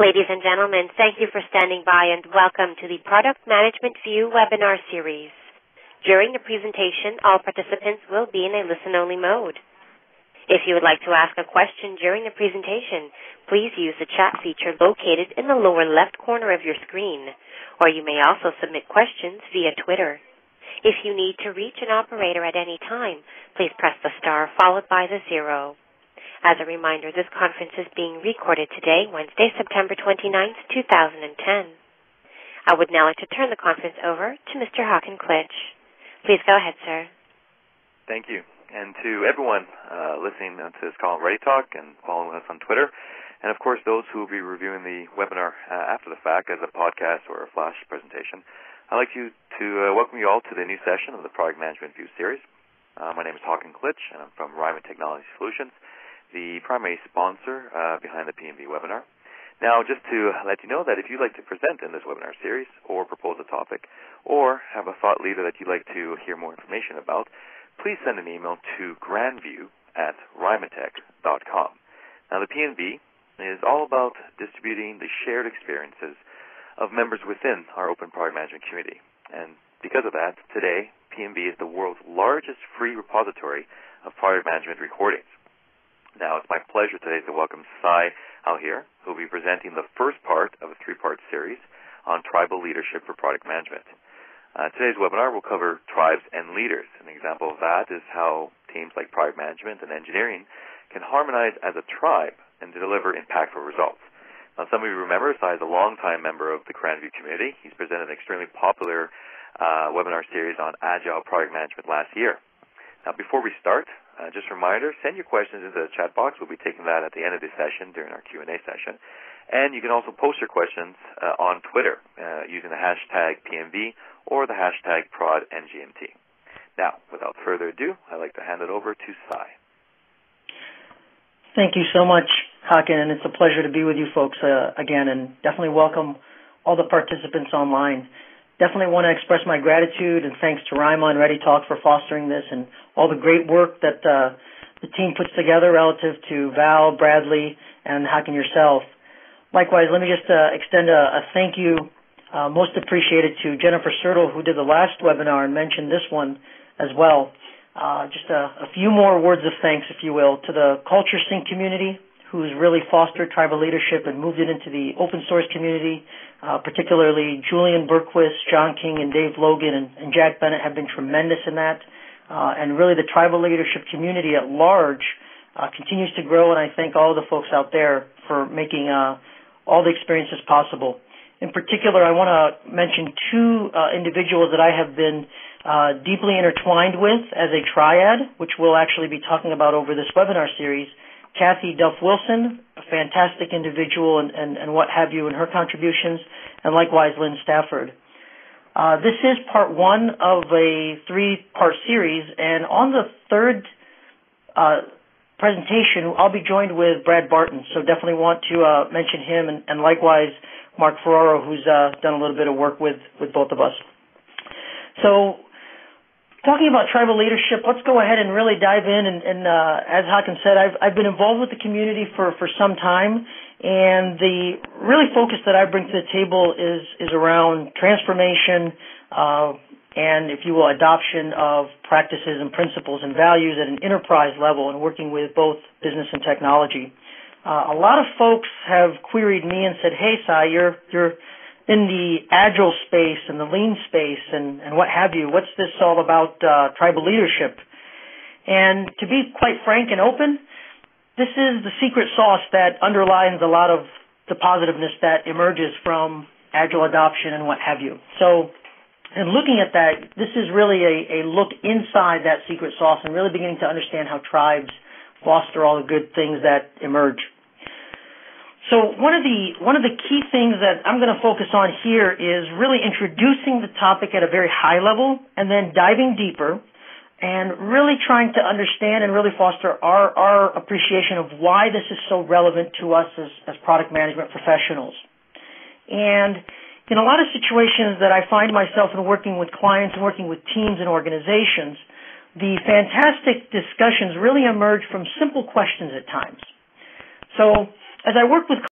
Ladies and gentlemen, thank you for standing by and welcome to the Product Management View webinar series. During the presentation, all participants will be in a listen-only mode. If you would like to ask a question during the presentation, please use the chat feature located in the lower left corner of your screen, or you may also submit questions via Twitter. If you need to reach an operator at any time, please press the star followed by the 0. As a reminder, this conference is being recorded today, Wednesday, September 29th, 2010. I would now like to turn the conference over to Mr. Håkan Klitsch. Please go ahead, sir. Thank you. And to everyone listening to this call on Ready Talk and following us on Twitter, and of course those who will be reviewing the webinar after the fact as a podcast or a flash presentation, I'd like to welcome you all to the new session of the Product Management View series. My name is Håkan Klitsch, and I'm from Ryma Technology Solutions, the primary sponsor behind the PMV webinar. Now, just to let you know that if you'd like to present in this webinar series or propose a topic or have a thought leader that you'd like to hear more information about, please send an email to grandview@rymatech.com. Now, the PMV is all about distributing the shared experiences of members within our open product management community. And because of that, today, PMV is the world's largest free repository of product management recordings. Now, it's my pleasure today to welcome Si Alhir, who will be presenting the first part of a 3-part series on tribal leadership for product management. Today's webinar will cover tribes and leaders. An example of that is how teams like product management and engineering can harmonize as a tribe and deliver impactful results. Now, some of you remember Si is a longtime member of the Grandview community. He's presented an extremely popular webinar series on agile product management last year. Now, before we start, just a reminder, send your questions into the chat box. We'll be taking that at the end of the session during our Q&A session. And you can also post your questions on Twitter using the hashtag PMV or the hashtag ProdNGMT. Now, without further ado, I'd like to hand it over to Si. Thank you so much, Håkan, and it's a pleasure to be with you folks again, and definitely welcome all the participants online. Definitely want to express my gratitude and thanks to Ryma and Ready Talk for fostering this and all the great work that the team puts together relative to Val, Bradley, and Håkan yourself. Likewise, let me just extend a thank you, most appreciated, to Jennifer Sertle, who did the last webinar and mentioned this one as well. Just a few more words of thanks, if you will, to the Culture Sync community, who's really fostered tribal leadership and moved it into the open source community. Particularly Julian Berquist, John King, and Dave Logan, and Jack Bennett have been tremendous in that. And really the tribal leadership community at large continues to grow, and I thank all of the folks out there for making all the experiences possible. In particular, I want to mention 2 individuals that I have been deeply intertwined with as a triad, which we'll actually be talking about over this webinar series. Kathy Duff-Wilson, a fantastic individual and what have you in her contributions, and likewise Lynn Stafford. This is part 1 of a 3-part series, and on the 3rd presentation, I'll be joined with Brad Barton, so definitely want to mention him, and likewise Mark Ferraro, who's done a little bit of work with both of us. So, talking about tribal leadership, let's go ahead and really dive in. And as Håkan said, I've been involved with the community for some time, and the really focus that I bring to the table is around transformation and, if you will, adoption of practices and principles and values at an enterprise level and working with both business and technology. A lot of folks have queried me and said, hey, Si, you're in the agile space and the lean space and what have you. What's this all about tribal leadership? And to be quite frank and open, this is the secret sauce that underlines a lot of the positiveness that emerges from agile adoption and what have you. So in looking at that, this is really a look inside that secret sauce and really beginning to understand how tribes foster all the good things that emerge. So one of the key things that I'm going to focus on here is really introducing the topic at a very high level and then diving deeper and really trying to understand and really foster our appreciation of why this is so relevant to us as product management professionals. And in a lot of situations that I find myself in working with clients and working with teams and organizations, the fantastic discussions really emerge from simple questions at times. So as I work with